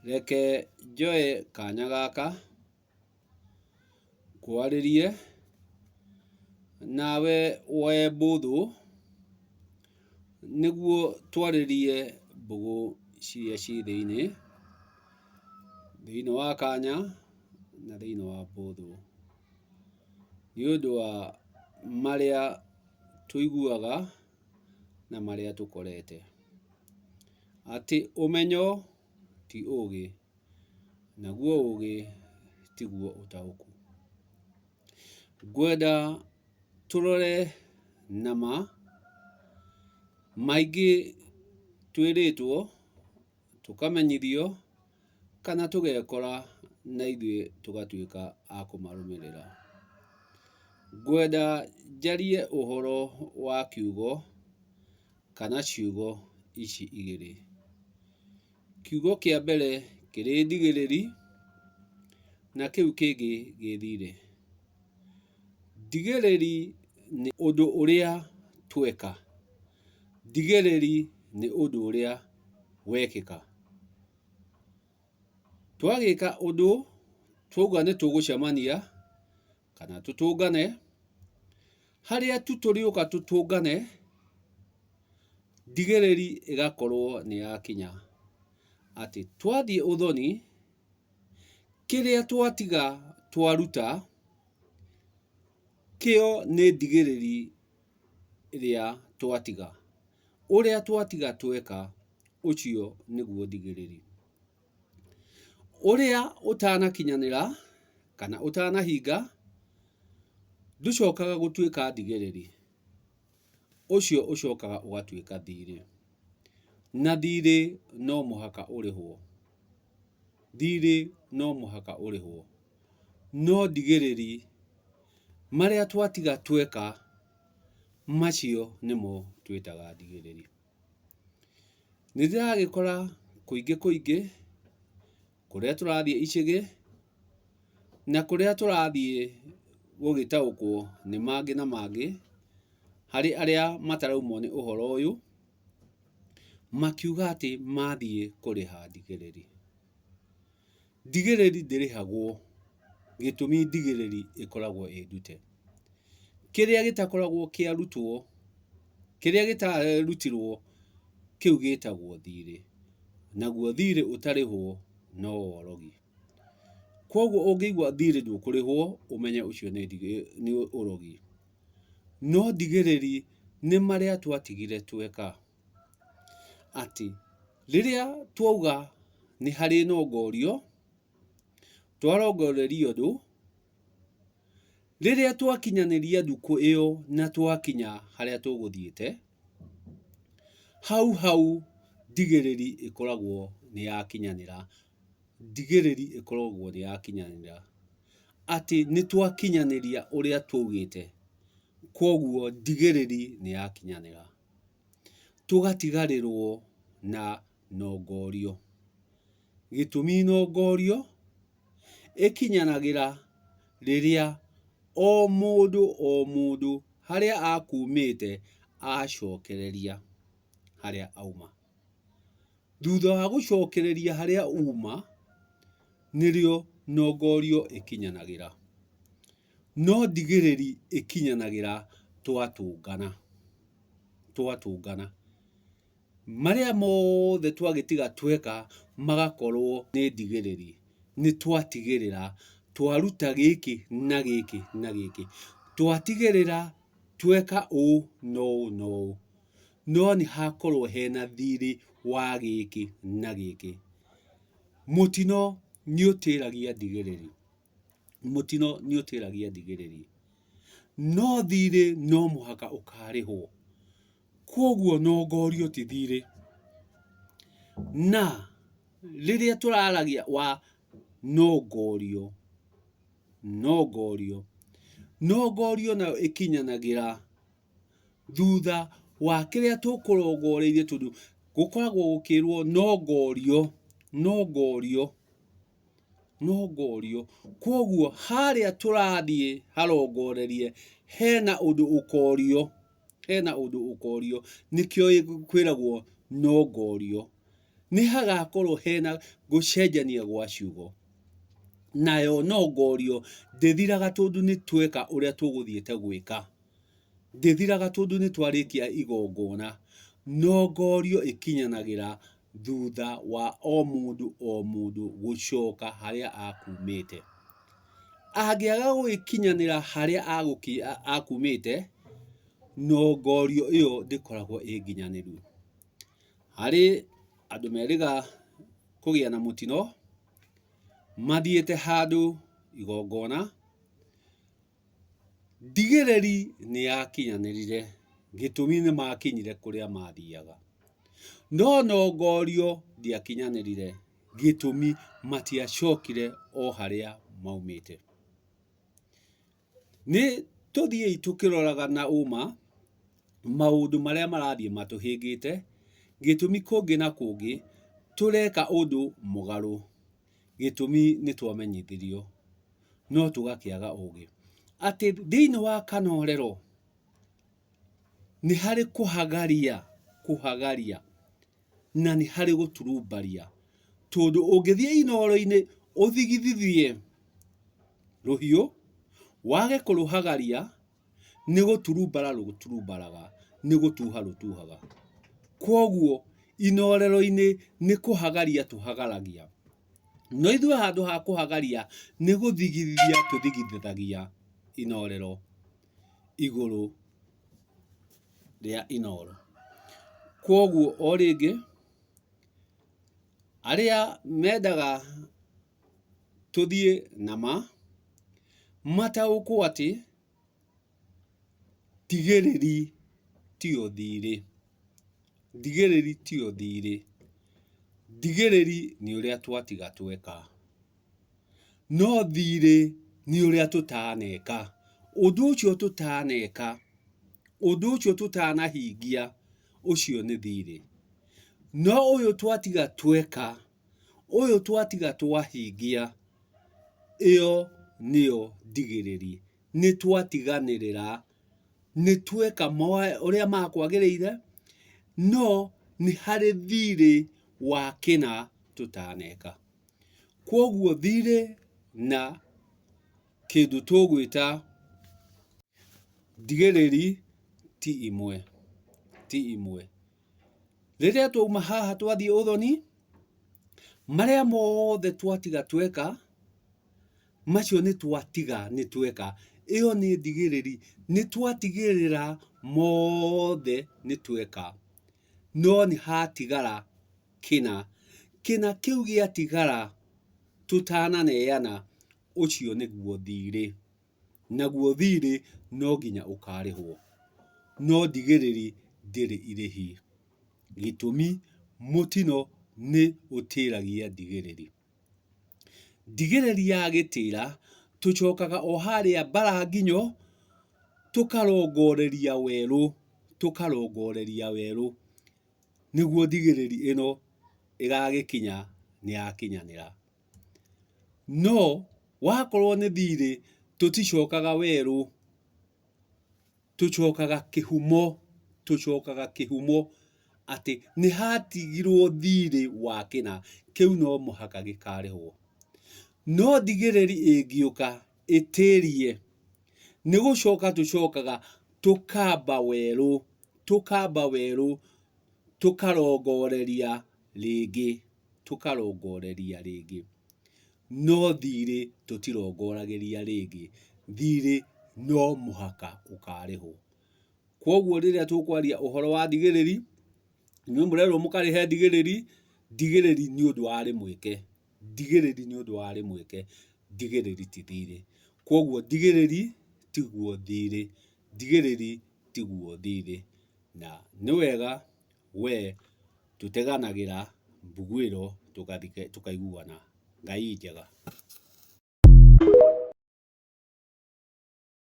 Reke njoe kanya gaka kwarĩrie nawe woe mbũthũ nĩguo twarĩrie mbũgũ ciria ciĩ thĩinĩ wa kanya na thĩinĩ wa mbũthũ, nĩ ũndũ wa marĩa tũiguaga na marĩa tũkorete. Atĩ ũmenyo ti ũũgĩ, naguo ũũgĩ tiguo ũtaũku. Ngwenda tũrore nama maingĩ twĩrĩtwo, tũkamenyithio, kana tũgekora na ithuĩ tũgatuĩka a kũmarũmĩrĩra. Ngwenda njarie ũhoro wa kiugo kana ciugo ici igĩrĩ. Kiugo kĩa mbere kĩrĩ ndigĩrĩri na kĩu kĩngĩ gĩ thirĩ. Ndigĩrĩri nĩ ũndũ ũrĩa tweka. Ndigĩrĩri nĩ ũndũ ũrĩa wekĩka. Twagĩka ũndũ, twauga nĩ tũgũcemania kana tũtũngane, harĩa tu tũrĩũka tũtũngane, ndigĩrĩri ĩgakorwo nĩ yakinya. Atĩ twathiĩ ũthoni, kĩrĩa twatiga twaruta, kĩo nĩ ndigĩrĩri ĩrĩa twatiga. Ũrĩa twatiga tweka, ũcio nĩguo ndigĩrĩri. Ũrĩa ũtanakinyanĩra kana ũtanahinga, ndũcokaga gũtuĩka ndigĩrĩri. Ũcio ũcokaga ũgatuĩka thirĩ. Na thirĩ no mũhaka ũrĩhwo. Thirĩ no mũhaka ũrĩhwo. No ndigĩrĩri, marĩa twatiga tweka, macio nĩmo twĩtaga ndigĩrĩri. Nĩndĩragĩkora kũingĩ kũrĩa tũrathiĩ icagi na kũrĩa tũrathiĩ gũgĩtaũkwo nĩ mangĩ na mangĩ, harĩ arĩa mataraumwo nĩ ũhoro ũyũ, makiuga atĩ mathiĩ kũrĩha ndigĩrĩri. Ndigĩrĩri ndĩrĩhagwo, gĩtũmi ndigĩrĩri ĩkoragwo ĩ ndute. Kĩrĩa gĩtakoragwo kĩarutwo, kĩrĩa gĩtarutirwo, kĩu gĩtagwo thirĩ. Naguo thirĩ ũtarĩhwo no worogi. Koguo ũngĩigua thirĩ ndũkũrĩhwo, ũmenye ũcio nĩ ũrogi. No ndigĩrĩri nĩ marĩa twatigire tweka. Atĩ rĩrĩa twauga nĩ harĩ na ongorio, twarongoreria ũndũ, rĩrĩa twakinyanĩria ndukũ ĩyo na twakinya harĩa tũgũthiĩte, hau ndigĩrĩri ĩkoragwo nĩ yakinyanĩra. Ndigĩrĩri ĩkoragwo nĩ yakinyanĩra. Atĩ nĩ twakinyanĩria ũrĩa twaugĩte. Koguo ndigĩrĩri nĩ yakinyanĩra. Tũgatigarĩrwo na nongorio. Gĩtũmi nongorio ĩkinyanagĩra rĩrĩa o mũndũ harĩa akumĩte acokereria harĩa auma. Thutha wa gũcokereria harĩa uma, nĩrĩo nongorio ĩkinyanagĩra. No ndigĩrĩri ĩkinyanagĩra twatũngana. Marĩa mothe twagĩtiga tweka magakorwo nĩ ndigĩrĩri. Nĩ twatigĩrĩra twaruta gĩkĩ na gĩkĩ na gĩkĩ. Twatigĩrĩra tweka ũũ na ũũ na ũũ. No nĩ hakorwo hena thirĩ wa gĩkĩ na gĩkĩ. Mũtino nĩ ũtĩragia ndigĩrĩri. Mũtino nĩ ũtĩragia ndigĩrĩri. No thirĩ no mũhaka ũkarĩhwo. Koguo nongorio ti thirĩ. Na rĩrĩa tũraragia wa nongorio nayo ĩkinyanagĩra thutha wa kĩrĩa tũkũrongoreirie, tondũ gũkoragwo gũkĩrwo nongorio. Koguo harĩa tũrathiĩ harongorerie hena ũndũ ũkorio. Nĩkĩo kwĩragwo nongorio. nĩ hagakorwo hena gũcenjania gwa ciugo. Nayo nongorio ndĩthiraga tondũ nĩ tweka ũrĩa tũgũthiĩte gwĩka. Ndĩthiraga tondũ nĩ twarĩkia igongona. Nongorio ĩkinyanagĩra thutha wa o mũndũ gũcoka harĩa akumĩte. Angĩaga gũgĩkinyanĩra harĩa akumĩte, nongorio ĩyo ndĩkoragwo ĩnginyanĩru. Harĩ andũ merĩga kũgĩa na mũtino, mathiĩte handũ igongona, ndigĩrĩri nĩ yakinyanĩrire, gĩtũmi nĩ makinyire kũrĩa mathiaga. No nongorio ndiakinyanĩrire, gĩtũmi matiacokire o harĩa maumĩte. Nĩ tũthiĩ tũkĩroraga na ũma maũndũ marĩa marathiĩ matũhĩngĩte, gĩtũmi kũngĩ na kũngĩ tũreka ũndũ mũgarũ. Gĩtũmi nĩ twamenyithirio, no tũgakĩaga ũgĩ. Atĩ thĩinĩ wa kanorero nĩ harĩ kũhagaria na nĩ harĩ gũturumbaria. Tondũ ũngĩthiĩ inoro-inĩ ũthigithithie rũhiũ, wage kũrũhagaria, nĩ gũturumbara rũturumbaraga, nĩ gũtuha rũtuhaga. Kwoguo inorero-inĩ nĩ kũhagaria tũhagaragia. No ithuĩ handũ ha kũhagaria nĩ gũthigithia tũthigithithagia inorero igũrũ rĩa inoro. Kwoguo o rĩngĩ, arĩa mendaga tũthiĩ nama, mataũkwo atĩ ndigĩrĩri tiyo thirĩ. Ndigĩrĩri tiyo thirĩ. Ndigĩrĩri nĩ ũrĩa twatiga tweka. No thirĩ nĩ ũrĩa tũtaneka. Ũndũ ũcio tũtaneka, ũndũ ũcio tũtanahingia, ũcio nĩ thirĩ. No ũyũ twatiga tweka, ũyũ twatiga twahingia, ĩyo nĩyo ndigĩrĩri. Nĩ twatiganĩrĩra, nĩ tweka ũrĩa makwagĩrĩire, no nĩ harĩ thirĩ wa kĩna tũtaneka. Kwoguo thirĩ na kĩndũ tũgwĩta ndigĩrĩri ti imwe. Ti imwe. Rĩrĩa twauma haha twathiĩ ũthoni, marĩa mothe twatiga tweka, macio nĩ twatiga nĩ tweka. Ĩyo nĩ ndigĩrĩri. Nĩ twatigĩrĩra mothe nĩ tweka. No nĩ hatigara kĩna. Kĩna kĩu gĩatigara tũtananeana, ũcio nĩguo thirĩ. Naguo thirĩ no nginya ũkarĩhwo. No ndigĩrĩri ndĩrĩ irĩhi. Gĩtũmi mũtino nĩ ũtĩragia ndigĩrĩri. Ndigĩrĩri yagĩtĩra, tũcokaga o harĩa Mbaranginyo, tũkarongoreria werũ. Tũkarongoreria werũ. Nĩguo ndigĩrĩri ĩno ĩgagĩkinya nĩ yakinyanĩra. No wakorwo nĩ thirĩ, tũticokaga werũ. Tũcokaga kĩhumo. Tũcokaga kĩhumo atĩ nĩ hatigirwo thirĩ wa kĩna. Kĩu no mũhaka gĩkarĩhwo. No ndigĩrĩri ĩngĩũka ĩtĩrie, nĩ gũcoka tũcokaga tũkamba werũ. Tũkamba werũ, tũkarongoreria rĩngĩ. Tũkarongoreria rĩngĩ. No thirĩ tũtirongoragĩria rĩngĩ. Thirĩ no mũhaka ũkarĩhwo. Kwoguo rĩrĩa tũkwaria ũhoro wa ndigĩrĩri, inyuĩ mũrerwo mũkarĩhe ndigĩrĩri. Ndigĩrĩri nĩ ũndũ warĩ mwĩke. Ndigĩrĩri nĩ ũndũ warĩ mwĩke. Ndigĩrĩri ti thirĩ. Kwoguo ndigĩrĩri tiguo thirĩ. Ndigĩrĩri tiguo thirĩ. Na nĩ wega we tũteganagĩra mbugu ĩno tũkaiguana. Ngai njega.